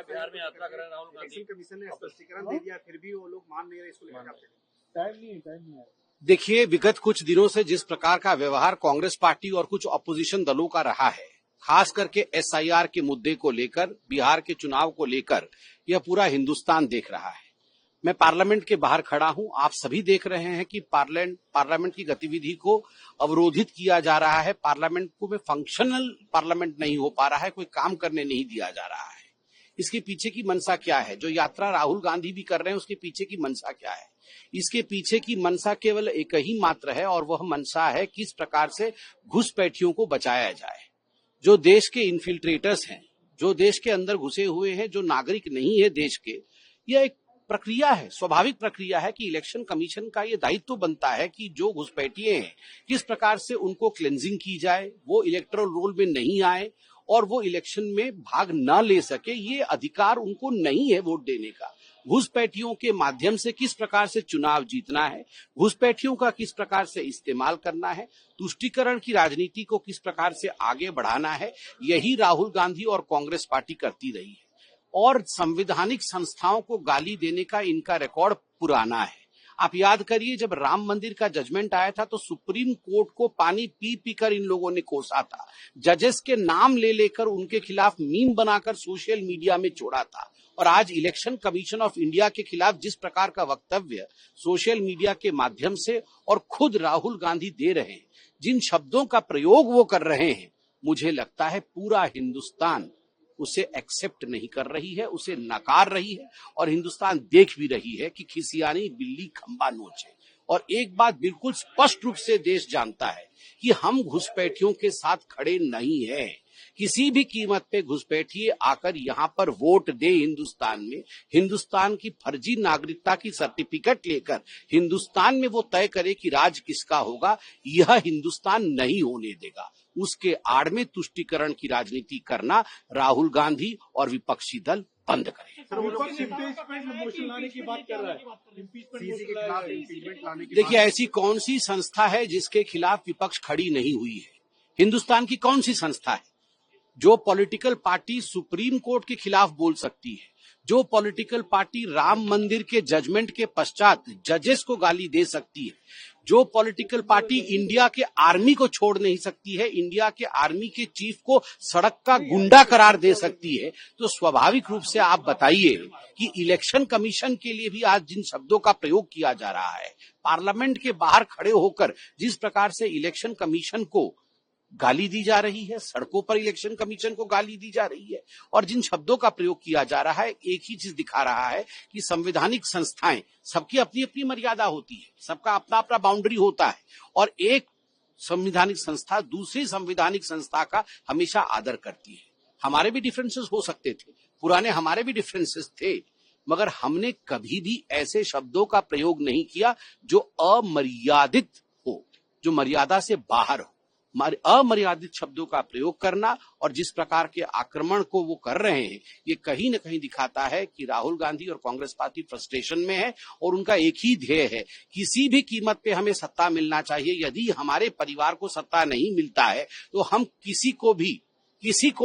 बिहार में यात्रा कर रहे हैं राहुल गांधी। इलेक्शन कमीशन ने स्पष्टीकरण दे दिया, फिर भी वो लोग मान नहीं रहे, इसको लेकर आप टाइम नहीं है। देखिए, विगत कुछ दिनों से जिस प्रकार का व्यवहार कांग्रेस पार्टी और कुछ अपोजिशन दलों का रहा है, खास करके एसआईआर के मुद्दे को लेकर, बिहार के चुनाव को लेकर, यह पूरा हिंदुस्तान देख रहा है। मैं पार्लियामेंट के बाहर खड़ा हूं, आप सभी देख रहे हैं कि पार्लियामेंट की गतिविधि को अवरोधित किया जा रहा है। पार्लियामेंट को में फंक्शनल पार्लियामेंट नहीं हो पा रहा है, कोई काम करने नहीं दिया जा रहा है। इसके पीछे की मंशा क्या है? जो यात्रा राहुल गांधी भी कर रहे हैं, उसके पीछे की मंशा क्या है? इसके पीछे की मंशा केवल एक ही मात्र है, और वह मंशा है किस प्रकार से घुसपैठियों को बचाया जाए। जो देश के इन्फिल्ट्रेटर्स हैं, जो देश के अंदर घुसे हुए हैं, जो नागरिक नहीं है देश के, यह एक प्रक्रिया है, स्वाभाविक प्रक्रिया है कि इलेक्शन कमीशन का ये दायित्व बनता है कि जो घुसपैठिए हैं किस प्रकार से उनको क्लेंजिंग की जाए, वो इलेक्टोरल रोल में नहीं आए और वो इलेक्शन में भाग न ले सके। ये अधिकार उनको नहीं है वोट देने का। घुसपैठियों के माध्यम से किस प्रकार से चुनाव जीतना है, घुसपैठियों का किस प्रकार से इस्तेमाल करना है, तुष्टीकरण की राजनीति को किस प्रकार से आगे बढ़ाना है, यही राहुल गांधी और कांग्रेस पार्टी करती रही है। और संवैधानिक संस्थाओं को गाली देने का इनका रिकॉर्ड पुराना है। आप याद करिए, जब राम मंदिर का जजमेंट आया था तो सुप्रीम कोर्ट को पानी पी पी कर इन लोगों ने कोसा था। जजेस के नाम ले लेकर उनके खिलाफ मीम बनाकर सोशल मीडिया में छोड़ा था। और आज इलेक्शन कमीशन ऑफ इंडिया के खिलाफ जिस प्रकार का वक्तव्य सोशल मीडिया के माध्यम से और खुद राहुल गांधी दे रहे हैं, जिन शब्दों का प्रयोग वो कर रहे हैं, मुझे लगता है पूरा हिंदुस्तान उसे एक्सेप्ट नहीं कर रही है, उसे नकार रही है। और हिंदुस्तान देख भी रही है कि खिसियानी बिल्ली खंबा नोचे। और एक बात बिल्कुल स्पष्ट रूप से देश जानता है कि हम घुसपैठियों के साथ खड़े नहीं हैं। किसी भी कीमत पे घुसपैठिए आकर यहाँ पर वोट दे हिंदुस्तान में, हिंदुस्तान की फर्जी नागरिकता की सर्टिफिकेट लेकर हिंदुस्तान में वो तय करे कि राज किसका होगा, यह हिंदुस्तान नहीं होने देगा। उसके आड़ में तुष्टीकरण की राजनीति करना राहुल गांधी और विपक्षी दल बंद करें। देखिए, ऐसी कौन सी संस्था है जिसके खिलाफ विपक्ष खड़ी नहीं हुई है? हिंदुस्तान की कौन सी संस्था है? जो पॉलिटिकल पार्टी सुप्रीम कोर्ट के खिलाफ बोल सकती है, जो पॉलिटिकल पार्टी राम मंदिर के जजमेंट के पश्चात जजेस को गाली दे सकती है, जो पॉलिटिकल पार्टी इंडिया के आर्मी को छोड़ नहीं सकती है, इंडिया के आर्मी के चीफ को सड़क का गुंडा करार दे सकती है, तो स्वाभाविक रूप से आप बताइए कि इलेक्शन कमीशन के लिए भी आज जिन शब्दों का प्रयोग किया जा रहा है, पार्लियामेंट के बाहर खड़े होकर जिस प्रकार से इलेक्शन कमीशन को गाली दी जा रही है, सड़कों पर इलेक्शन कमीशन को गाली दी जा रही है, और जिन शब्दों का प्रयोग किया जा रहा है, एक ही चीज दिखा रहा है कि संवैधानिक संस्थाएं, सबकी अपनी अपनी मर्यादा होती है, सबका अपना अपना बाउंड्री होता है, और एक संवैधानिक संस्था दूसरी संवैधानिक संस्था का हमेशा आदर करती है। हमारे भी डिफरेंसेस हो सकते थे, पुराने हमारे भी डिफरेंसेस थे, मगर हमने कभी भी ऐसे शब्दों का प्रयोग नहीं किया जो अमर्यादित हो, जो मर्यादा से बाहर हो। अमर्यादित शब्दों का प्रयोग करना और जिस प्रकार के आक्रमण को वो कर रहे हैं, ये कहीं न कहीं दिखाता है कि राहुल गांधी और कांग्रेस पार्टी फ्रस्ट्रेशन में है और उनका एक ही ध्येय है, किसी भी कीमत पे हमें सत्ता मिलना चाहिए। यदि हमारे परिवार को सत्ता नहीं मिलता है तो हम किसी को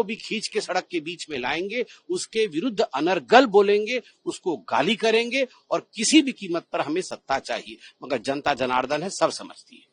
भी खींच के सड़क के बीच में लाएंगे, उसके विरुद्ध अनर्गल बोलेंगे, उसको गाली करेंगे, और किसी भी कीमत पर हमें सत्ता चाहिए। मगर जनता जनार्दन है, सब समझती है।